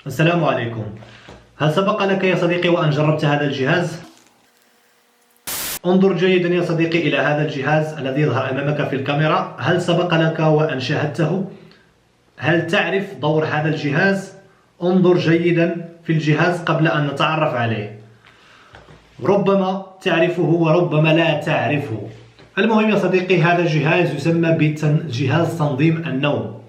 السلام عليكم. هل سبق لك يا صديقي وأن جربت هذا الجهاز؟ انظر جيدا يا صديقي إلى هذا الجهاز الذي يظهر أمامك في الكاميرا. هل سبق لك وأن شاهدته؟ هل تعرف دور هذا الجهاز؟ انظر جيدا في الجهاز قبل أن نتعرف عليه. ربما تعرفه وربما لا تعرفه. المهم يا صديقي، هذا الجهاز يسمى بجهاز تنظيم النوم.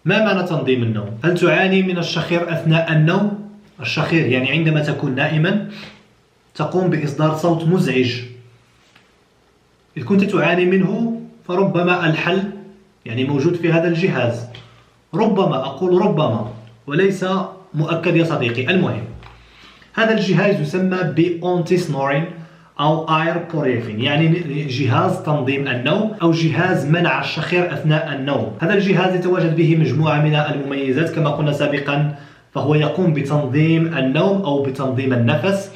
ما معنى تنظيم النوم؟ هل تعاني من الشخير أثناء النوم؟ الشخير يعني عندما تكون نائما تقوم بإصدار صوت مزعج. إذا كنت تعاني منه فربما الحل موجود في هذا الجهاز. ربما، أقول ربما وليس مؤكد يا صديقي. المهم، هذا الجهاز يسمى بأنتي سنورين أو اير بوريفين، يعني جهاز تنظيم النوم أو جهاز منع الشخير أثناء النوم. هذا الجهاز يتواجد به مجموعة من المميزات كما قلنا سابقا، فهو يقوم بتنظيم النوم أو بتنظيم النفس،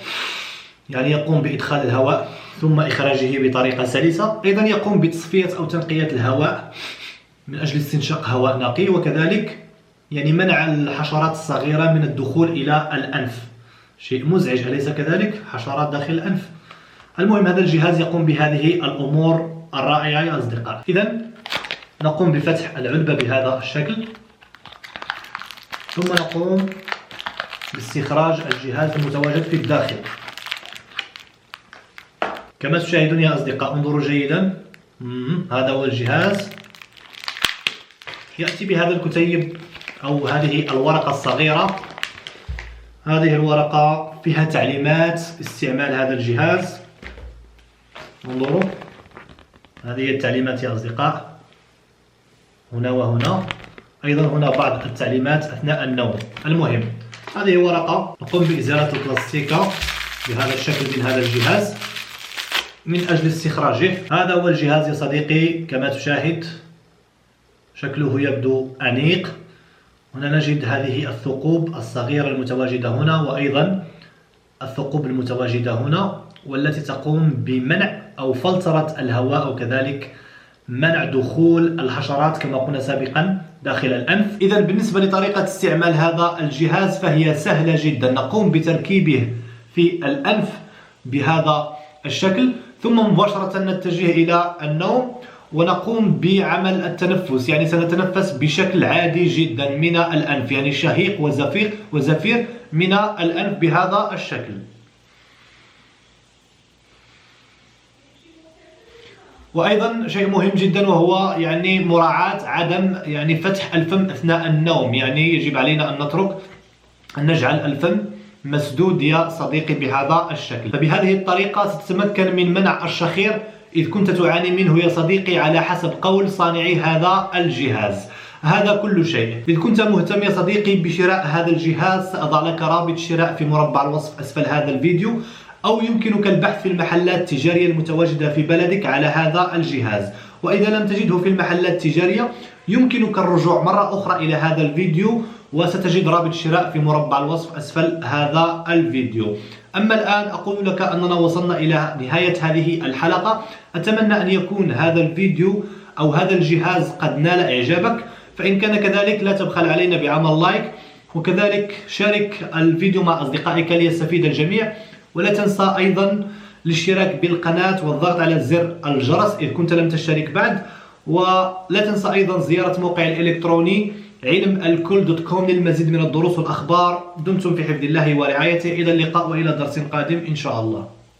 يعني يقوم بإدخال الهواء ثم إخراجه بطريقة سلسة. أيضا يقوم بتصفية أو تنقية الهواء من أجل استنشاق هواء نقي، وكذلك منع الحشرات الصغيرة من الدخول إلى الأنف. شيء مزعج أليس كذلك؟ حشرات داخل الأنف. المهم، هذا الجهاز يقوم بهذه الأمور الرائعة يا أصدقاء. إذن نقوم بفتح العلبة بهذا الشكل، ثم نقوم باستخراج الجهاز المتواجد في الداخل. كما تشاهدون يا أصدقاء، انظروا جيدا. هذا هو الجهاز. يأتي بهذا الكتيب أو هذه الورقة الصغيرة. هذه الورقة فيها تعليمات استعمال هذا الجهاز. انظروا، هذه هي التعليمات يا أصدقاء، هنا وهنا. أيضا هنا بعض التعليمات أثناء النوم. المهم، هذه ورقة نقوم بإزالة البلاستيكة بهذا الشكل من هذا الجهاز من أجل استخراجه. هذا هو الجهاز يا صديقي كما تشاهد، شكله يبدو أنيق. هنا نجد هذه الثقوب الصغيرة المتواجدة هنا، وأيضا الثقوب المتواجدة هنا، والتي تقوم بمنع أو فلترة الهواء، وكذلك منع دخول الحشرات كما قلنا سابقا داخل الأنف. إذا بالنسبة لطريقة استعمال هذا الجهاز فهي سهلة جدا. نقوم بتركيبه في الأنف بهذا الشكل، ثم مباشرة نتجه إلى النوم ونقوم بعمل التنفس، سنتنفس بشكل عادي جدا من الأنف، شهيق وزفير من الأنف بهذا الشكل. وأيضا شيء مهم جدا وهو مراعاة عدم فتح الفم أثناء النوم. يجب علينا أن نجعل الفم مسدود يا صديقي بهذا الشكل. فبهذه الطريقة ستتمكن من منع الشخير إذ كنت تعاني منه يا صديقي، على حسب قول صانعي هذا الجهاز. هذا كل شيء. إذ كنت مهتم يا صديقي بشراء هذا الجهاز سأضع لك رابط شراء في مربع الوصف أسفل هذا الفيديو، أو يمكنك البحث في المحلات التجارية المتواجدة في بلدك على هذا الجهاز. وإذا لم تجده في المحلات التجارية يمكنك الرجوع مرة أخرى إلى هذا الفيديو وستجد رابط الشراء في مربع الوصف أسفل هذا الفيديو. أما الآن أقول لك أننا وصلنا إلى نهاية هذه الحلقة. أتمنى أن يكون هذا الفيديو أو هذا الجهاز قد نال إعجابك، فإن كان كذلك لا تبخل علينا بعمل لايك، وكذلك شارك الفيديو مع أصدقائك ليستفيد الجميع. ولا تنسى أيضا الاشتراك بالقناة والضغط على زر الجرس إذ كنت لم تشترك بعد. ولا تنسى أيضا زيارة موقعي الإلكتروني علمالكل.com للمزيد من الدروس والأخبار. دمتم في حفظ الله ورعايته. إلى اللقاء وإلى درس قادم إن شاء الله.